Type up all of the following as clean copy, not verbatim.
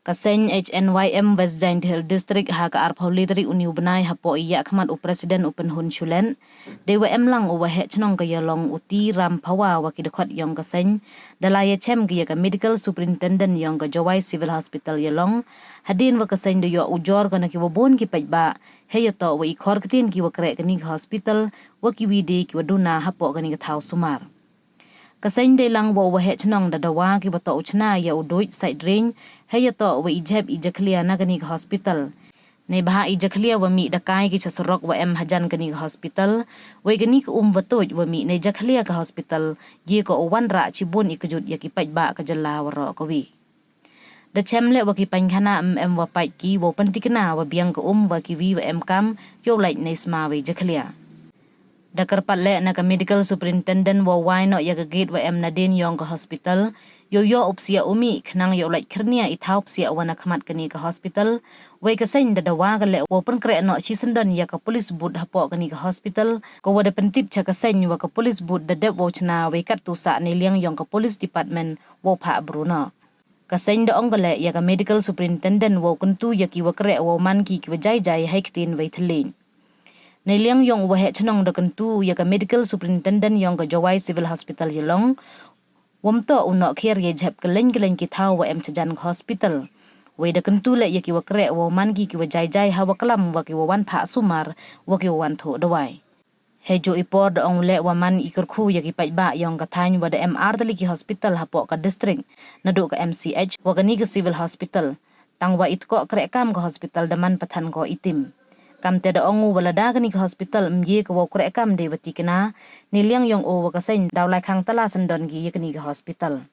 Kaseng HNYM West Giant Hill District ha ka arpholitri uniu benai hapo iya khmat u presiden upen hun chulen dewa emlang u wahe chnong ka yalong uti ram phawa wa ki dekhot yong kaseng dalai chem ki ka medical superintendent yong ka jawai civil hospital yalong hadin wa kaseng do yo ujor kana ki wobon ki pajba heyato wa i khor ktien ki wakreh kani hospital wa ki widi ki waduna hapo kani ka thau sumar Kaseng de lang wo wahe chnong da dawa ki bato uchna ya dooid side ring heyato wa jhep jaklia na kani hospital ne bha jaklia wa mi dakai ki chasrok wa hajan kani hospital wa gani ko watoj wa mi ne jaklia ka hospital ye ko wan ra chibun ikjut ya ki pajba ka jalla waro ko wi da chemle wa ki pankhana wa pai ki wo pantikna wa biang ko wa ki wi wa kam yo like ne sma wa jaklia Dakar patle na ka medical superintendent wa waino ya ka gate wa nadin yong ka hospital yo opsia umi khnang yo like khirnia i thau psia wana khmat kani ka hospital wai ka sen da dawa ka le open kre no chi sandan ya ka police boot hapo kani ka hospital ko wada pentip cha ka sen wa ka police boot da dep wochna wai kat tu sa ne liang yong ka police department wo pha bruno ka sen da ongale ya ka medical superintendent wo kuntu ya ki wakre wo man ki jai hai ktien wai thlin Niliang yong wahe chnong da kentu ya ka medical superintendent yong ka jawai civil hospital yalong wamto uno kher ye jhep keleng ki thau wa chajan hospital we da kentu le ya ki wakreh wa man ki jai ha wa kalam wa ki wan pha sumar wa ki wan tho dawai hejo ipor da ong le wa man ikur khu ya ki pajba yong ka thain wa da MR dali ki hospital hapo ka district nadu ka MCH wa ka ni ka civil hospital tangwa itko krek kam ka hospital daman pathan ko itim kam te da ongu walada kani ka hospital mye ko wakreh kam de wati kana niliang yong o ka sen dawlai khang tala sandon gi kani ka hospital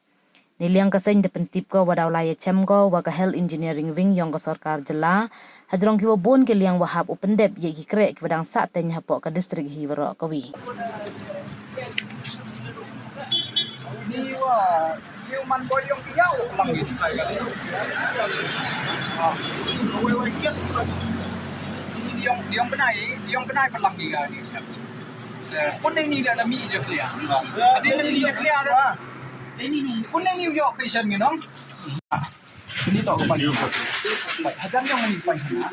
niliang ka sen de pentip ko wa dawlai chem ko wa ka health engineering wing yong ka sarkar jala hajrong ki bon ke liang wa hap open dep ye ki krek ki wadang sa ten hapo ka district hi waro ka wi ni wa yêu man boy yong ki yau lang gi tai ga we we kiet Diong benai pelang ni kan ni. Pun ni dah mi je clear. Ada mi je clear dah. Ini pun ni New York patient ni dong. Ini tak apa ni. Hadan yang ni pai sana.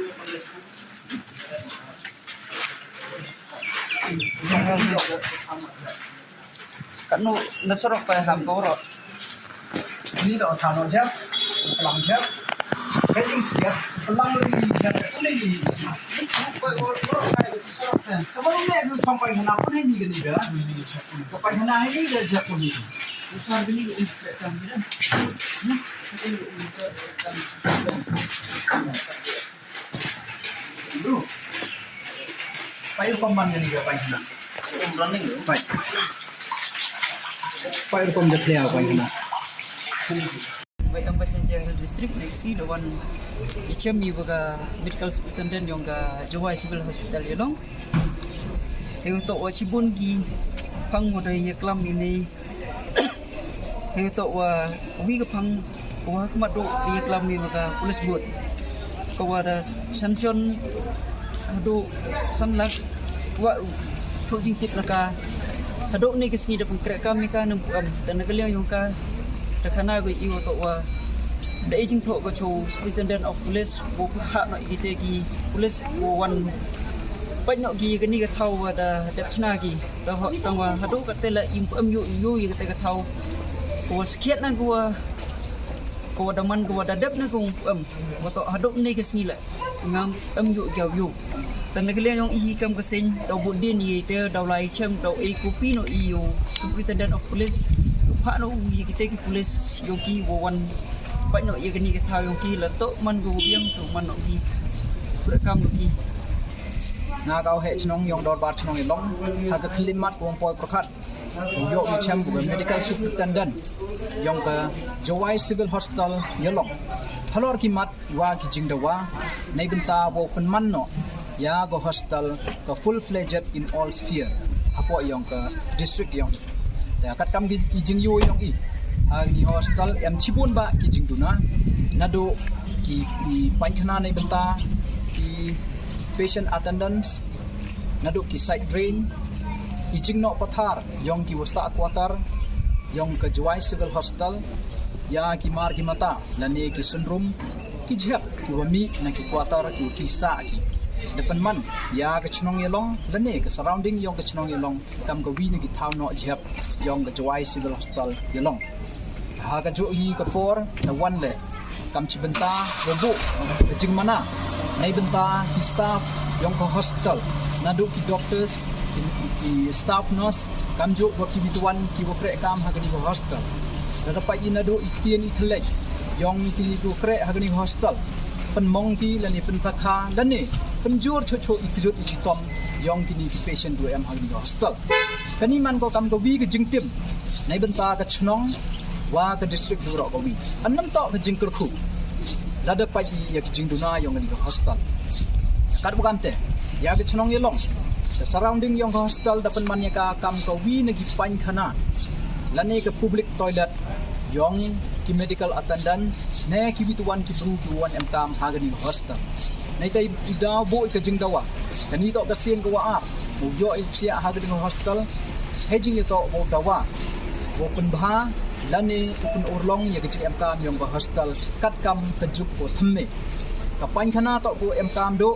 Kan nu nasrok pai ham ko ro. Ini dah thano jap. Pelang jap. Kaying siap pelang lagi jap. Pun ni Sebelum ni aku sampai mana pun ini gini dah. Sampai mana ini dah jatuh ni. Usaha gini macam ni dah. Bro, payu paman ni dah payu na. Running. Payu pam dah clear payu na. Baik ang passenger district next the one HNYM baga medical superintendent yang ka jawai civil hospital yalong heu to wa chibun gi phang mo dai yaklam ini heu to wa wi ka phang wa kmat do yaklam ni baga police board ko wa da sanction do sanlak wa tho jing tip naka hado ni kisni da pengkrek kami ka nang dan nagaliang yung ka Takana go iwo to wa the aging to go cho superintendent of police wo ha no igite ki police wo wan panyo gi gani ga thau wa da depchna gi ta ho tangwa hadu ka tela im yu yi ka thau ko skiat nan ko da man ko da dep na ko wo to hadu ni ka snila ngam yu gaw yu tan nagile yung ihi kam kasing daw budin yi te daw lai chem daw e kopi no iyo superintendent of police Pak no kita ki polis yogi wawan pak no ye gani ka yogi la to man go biang to man no gi rekam gi na kau he chnong yong dor bat chnong long ha ka klimat wong poi prakhat yo mi chem bu medical superintendent yong ka jawai civil hospital yelong halor ki mat wa ki jing dawa nei benta wo pen man no ya go hospital ka full fledged in all sphere apo yong ka district yong ta kat kam gi jing yu yong i ni hospital em chibun ba ki jing duna nado ki pankhana nei benta ki patient attendance nado ki side drain ki jing no pathar yong ki wasa quarter yong ka jawai civil hospital ya ki mar ki mata lani ki syndrome ki jhep ki wami na ki quarter ki sa ki depan man ya ke chnong yelong lani ke surrounding yong ke chnong yelong kam ko wi ni ki thau no jhep yong ke jwai civil hospital yelong ha ka jo yi ka por na wan le kam chi benta bobu jing mana nai benta ki staff yong ko hospital na do ki doctors ki staff nurse kam jo wa ki bituan ki wakreh kam ha ni ko hospital na dapat ina do ktien i thlek yong ki wakreh ha ni hospital pen mong ki lani pen takha lani penjur chocho ikjut ichitom yong kini ki patient 2M ha ni hospital kani man ko kam ko wi ke jingtim nai benta ka chnong wa ke district ro ko wi annam to ke jingker khu la dapat ya ki jingduna yong ni hospital kat bukan te ya ke chnong yelong the surrounding yong hostel dapat manya ka kam ko wi nagi pain khana lane ke public toilet yong ki medical attendants ne ki bituan ki bru ki wan em kam hagani hostel nei tai ida bo ke jing dawa kani to ka sien ko wa ap bu yo i sia hagani hostel hejing to bo dawa bo pun bha lane pun urlong ya ke jing em kam yong hostel kat kam kejuk ko thme kapan khana to ko em kam do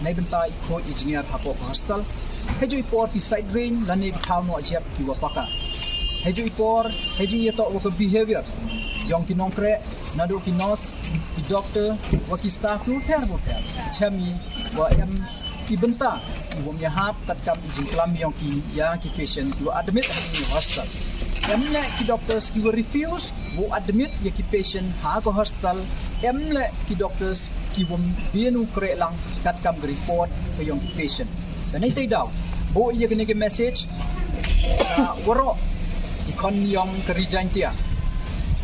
nei bentai khoi engineer hapo hostel hejui por pi side drain lani thau no jhep ki wapaka hejui por hejing ye to ko behavior yong ki nongkre nadu ki nurse ki doctor wa ki staff lu her bo her chami wa em ki benta ki wom ya hap tat kam jing klam yong ki ya ki patient lu admit in hostel emle ki doctors ki will refuse wo admit ye ki patient ha ko hostel emle ki doctors ki wom bienu kre lang kat kam report ko yong ki patient dan ai tai daw bo ye ke message waro ki kon yong ke resign tia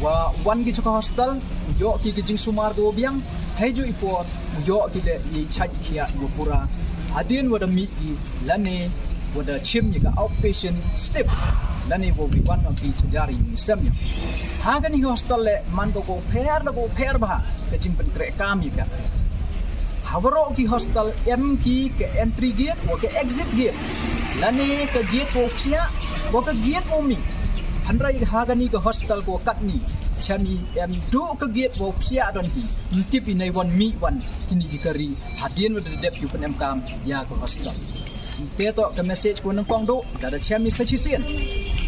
wa wan ki ko hostel yo ki jing sumar go biang heju ipot yo ki le ni chaj kia go pura adin wada mi ki lane wada chim ni ka outpatient step lani wo wi wan of ki chajari semnya ha ga ni hostel le man ko pher ba ke jing pen kre kam ni ka hawro ki hostel em ki ke entry gate wo ke exit gate lani ke gate wo sia wo ke gate wo mi handrai ha ga ni ke hostel ko kat ni chami em do ke gate wo sia don hi tip in wan mi wan kini ki kari hadien wo de dep yu pen em kam ya ko hostel teto ke message ko nang pang do da chami sachisen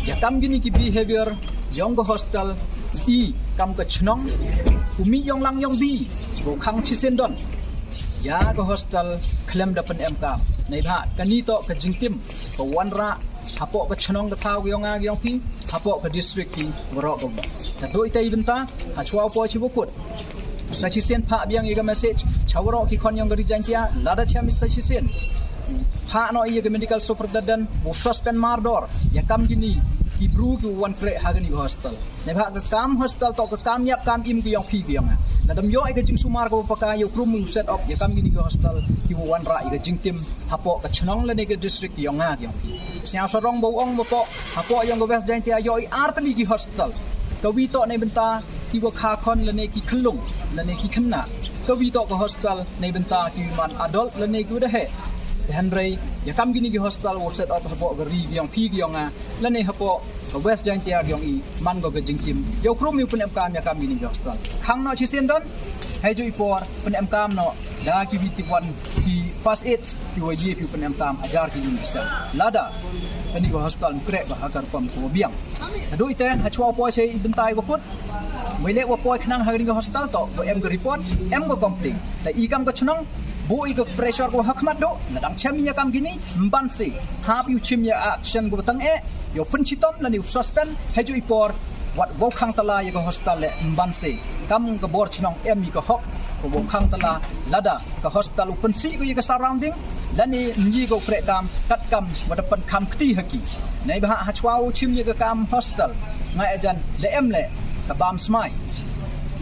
ya kam gini ki behavior yong go hostel i kam ka chnong umi yong lang yong bi go khang chisen don ya go hostel klem da pen em kam nei bha kani to ka jingtim ko wanra hapo ka chnong ka thau yong a yong pi hapo ka district ki woro go ta doi tai benta ha chwa po chi bokut sachisen pha biang i ga message chawro ki kon yong ga resign tia lada chami sachisen ha no iya ke medical superintendent wo suspend mardor ya kam gini ki bru ki wan kre hagani hostel ne bha ka kam hostel to ka kam yap kam im ki yong pi biang na dam yo ai ka jing sumar ko paka yo krum set up ya kam gini ki hostel ki wo wan ra i ka jing tim hapo ka chnong le ne ke district yong a yong pi snya sorong bo ong bo hapo yong go west jain tia yo i artani ki hostel ka wi to ne benta ki wo kha khon le ne ki khlung le ne ki khna ka wi to ka hostel ne benta ki man adult le ne ki de he Henry ya kam gini ki hospital wo set up hapo gari yang pi yang lane hapo west jain tia yang i man go gajing tim yo krum yu pen em kam ya kam gini ki hospital khang no chi sen don heju ipor pen em kam no da ki biti wan ki first aid ki wo ye pen em kam ajar ki ni bisa lada kani go hospital kre ba akar pam ko biang do iten ha chwa po chei bentai bo put moi le wo po khnang ha gini ki hospital to bo em go report em go complain ta i kam go chnong bo i go pressure ko hakmat do ladang chaminya kam gini mban se hap yu chimya action go tang e yo pen chitom lani suspend heju ipor wat bo khang tala ye go hospital le mban se kam go bor chnong em mi go hok ko bo khang tala lada ka hospital pen si go ye go surrounding lani ngi go pre kam kat kam wada pen kam kti haki nei ba ha chwau chimya go kam hospital ngai ajan de em le ka bam smai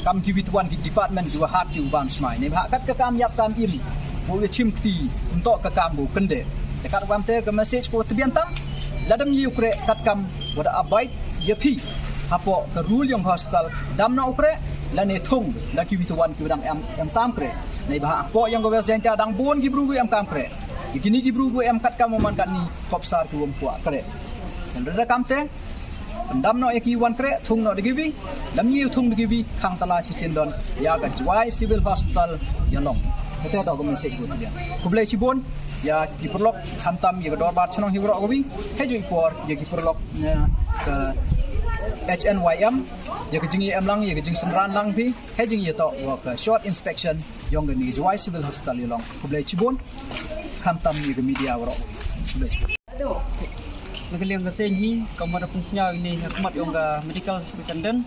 kam ki witwan ki department ki hat ki ban smai ne bha kat ka kam yap kam im bo ye chim kti untok ka kam bo kende te kat wam te ka message ko tibian tam ladam yi ukre kat kam wada abide ye phi hapo ka rule yong hospital dam na ukre la ne thung la ki witwan ki dang em tam kre ne bha po yang go wes jenta dang bon ki bru em kam kre kini ki bru em kat kam man kat ni kopsar ki wom kwa kre dan kam te pendam no eki wakreh thung no digibi lam yiu thung digibi khang tala sisindon ya ga jwai civil hospital yalong kita tahu kami sekut dia kublai cibon ya ki perlok khantam ya dor bat chonong hiwro gobi heju ipor ya ki perlok ke HNYM ya ke jingi emlang ya ke jing senran lang pi hejing ya to wa ke short inspection yong ga ni jwai civil hospital yalong kublai cibon khantam ya ke media wro kublai Nagaliang kasi ni kamara pun siya ini hakmat yung medical superintendent.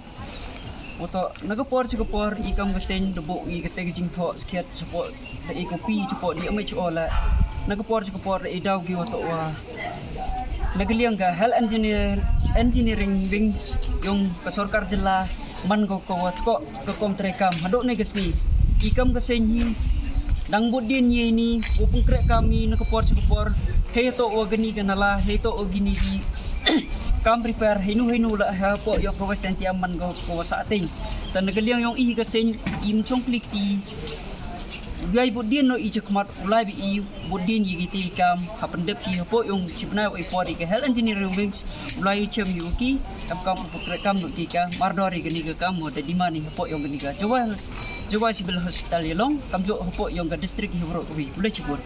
Oto nagapor ikam kasi debo ikateg jing tho skiat support la ikopi support di amich ola nagapor idaw gi oto wa nagaliang ga health engineering wings yung kasorkar jela man ko trekam hadok ne gasni ikam kasi ni dang budin ye ni upung krek kami nakapor heto o gani ganala heto o gini di kam prepare hinu la ha po yo ko senti aman go ko sa ating tan nagaliang yung i kasi im chongklik ti Biay budin no ichakmat ulai bi budin yigiti kam hapendep ki hapo yung chipna o ipori ke health engineering wings ulai chem yuki kam pukre kam no tika mardori gani ga kam mo de dimani hapo yung gani ga jawa civil hospital yelong kam jo hapo yung ga district hibro ko bi ulai chibur